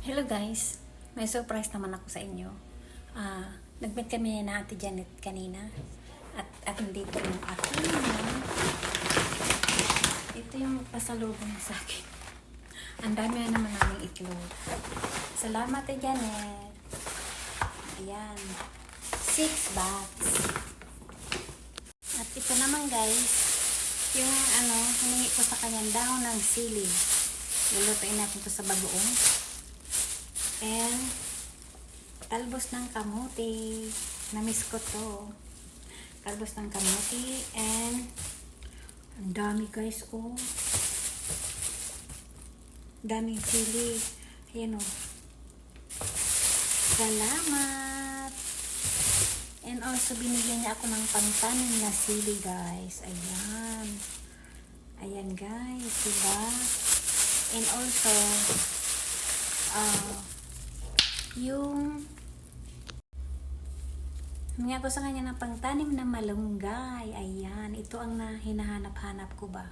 Hello guys, may surprise naman ako sa inyo. Nag-meet kami na Ate Janet kanina at nandito yung aking ito yung pasalubong sa akin. Ang dami na naman naming itlog. Salamat Ate Janet. Ayan, 6 bags. At ito naman guys, yung hiningi ko sa kanyang dahon ng sili. Lulutuin natin to sa bagoong. And talbos ng kamuti. Namiss ko to. Talbos ng kamuti. And ang dami guys, oh. Daming sili. Ayan, oh. Salamat. And also binigyan niya ako ng pangtanim na sili guys. Ayan. Ayan guys, diba? And also yung humingi ako sa kanya ng pangtanim na malunggay. Ayan, ito ang hinahanap-hanap ko ba.